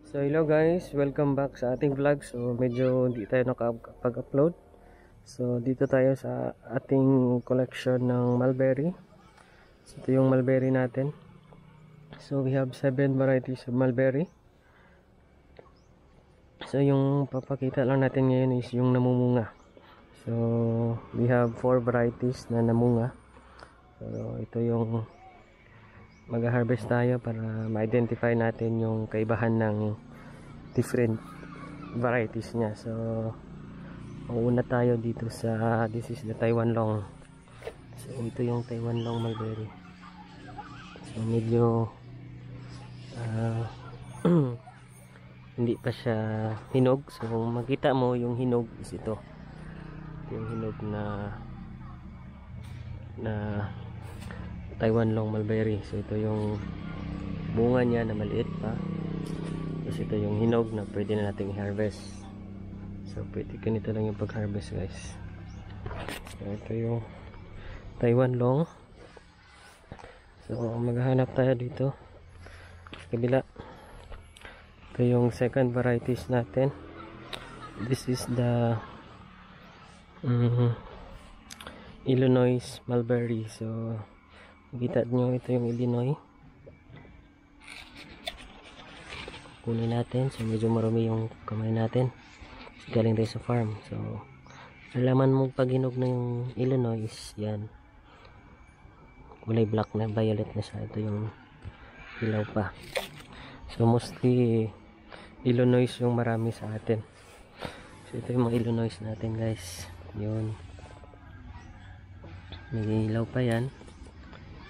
So hello guys, welcome back sa ating vlog. So medyo hindi tayo nakapag-upload. So dito tayo sa ating collection ng mulberry. So ito yung mulberry natin. So we have 7 varieties of mulberry. So yung papakita lang natin ngayon is yung namumunga. So we have 4 varieties na namunga. So ito yung mag-harvest tayo para ma-identify natin yung kaibahan ng different varieties niya. So mauna tayo dito sa this is the Taiwan Long. So ito yung Taiwan Long mulberry. So medyo hindi pa siya hinog. So kung makita mo yung hinog is ito. Yung hinog na Taiwan Long mulberry. So ito yung bunga niya na maliit pa. Tapos ito yung hinog na pwede na nating i-harvest. So pwede ganito lang yung pag-harvest guys. So ito yung Taiwan Long. So maghahanap tayo dito kabila. Ito yung second varieties natin. This is the Illinois mulberry. So makita nyo, ito yung Illinois. Kunin natin. So medyo marami yung kamay natin. So, galing tayo sa farm. So alaman mo pag hinog na yung Illinois, yan. Kulay black na, violet na siya. Ito yung ilaw pa. So mostly Illinois yung marami sa atin. So ito yung mga Illinois natin guys. Yun. May ilaw pa yan.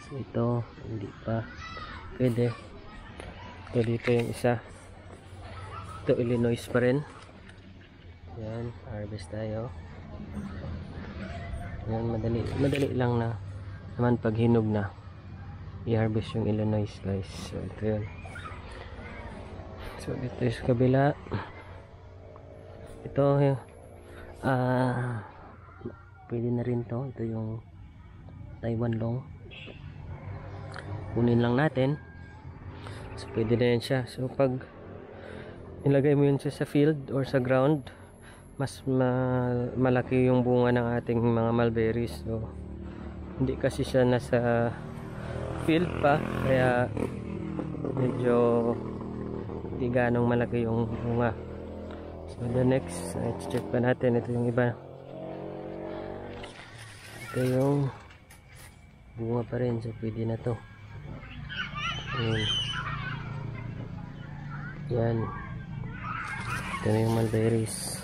So ito hindi pa pwede. So dito yung isa. Ito Illinois pa rin. Yan, harvest tayo. Yan, madali lang na naman pag hinog na i-harvest yung Illinois guys. So ito yun. So dito sa kabila, ito pwede na rin to. Ito yung Taiwan Long. Kunin lang natin. So pwede na yan siya. So pag ilagay mo yun siya sa field or sa ground, mas malaki yung bunga ng ating mga mulberries. So hindi kasi siya nasa field pa, kaya medyo hindi ganong malaki yung bunga. So the next, let's check pa natin. Ito yung iba. Ito yung bunga pa rin. So pwede na to. Yan. Ito na yung mulberries.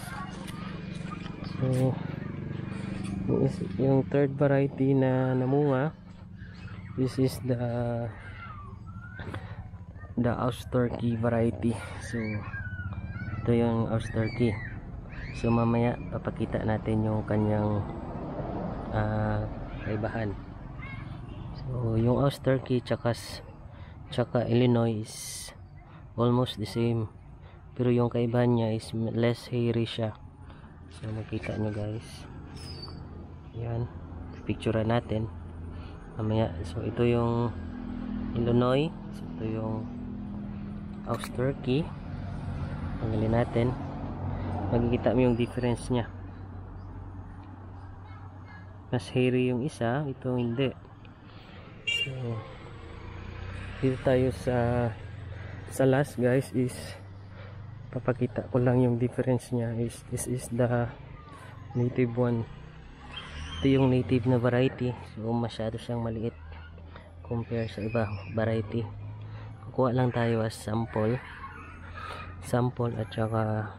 So yung third variety na namunga, this is the Austurkey variety. So ito yung Austurkey. So mamaya papakita natin yung kanyang kaibahan. So yung Austurkey tsaka Illinois is almost the same, pero yung kaibahan niya is less hairy siya. So makita nyo guys, yan, picture natin mamaya. So ito yung Illinois. So ito yung Austurkey. Tanggalin natin, makikita mo yung difference nya. Mas hairy yung isa, ito hindi. So dito tayo sa last guys, is papakita ko lang yung difference nya. This is the native one. Ito yung native na variety. So masyado siyang maliit compare sa iba variety. Kukuha lang tayo as sample at saka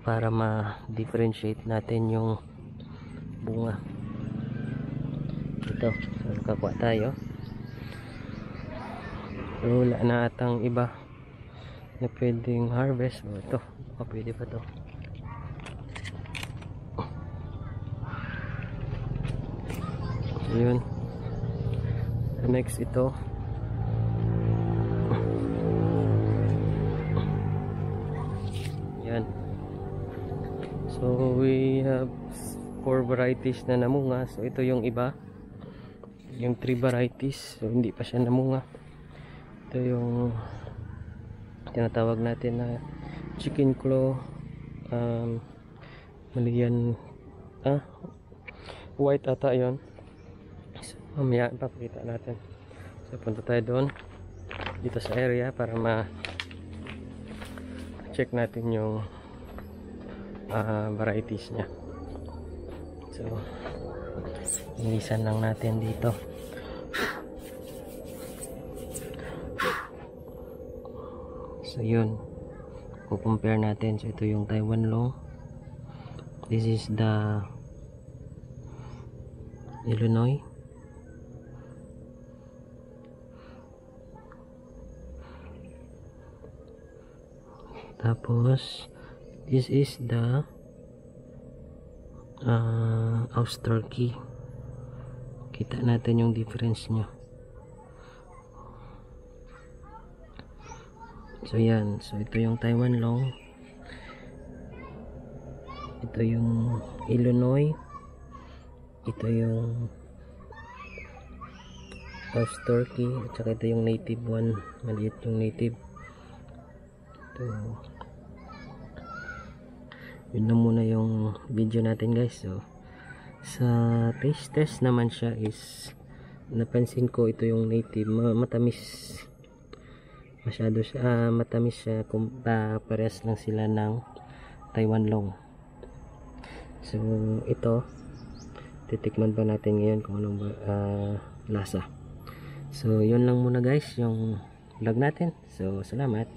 para ma-differentiate natin yung bunga. Ito, so kakuha tayo. So wala na atang iba na pwedeng harvest. Ito, pwede pa to. So yun. So next ito. Yan. So we have 4 varieties na namunga. So ito yung iba. Yung 3 varieties. So hindi pa siya namunga. Ito yung tinatawag natin na chicken claw, Malian, white ata yon. So, mamaya papakita natin. So punta tayo doon dito sa area para check natin yung varieties nya. So inisan lang natin dito. So yun, compare natin. So ito yung Taiwan Long, this is the Illinois, tapos this is the Australky. Kita natin yung difference nya. So yan, so ito yung Taiwan Long, ito yung Illinois, ito yung Australky, at saka ito yung native one, maliit yung native. Ito, yun na muna yung video natin guys. So sa taste test naman siya is napansin ko ito yung native, matamis masyado siya, matamis siya, parehas lang sila ng Taiwan Long. So ito titikman pa natin ngayon kung anong lasa. So yun lang muna guys yung vlog natin. So salamat.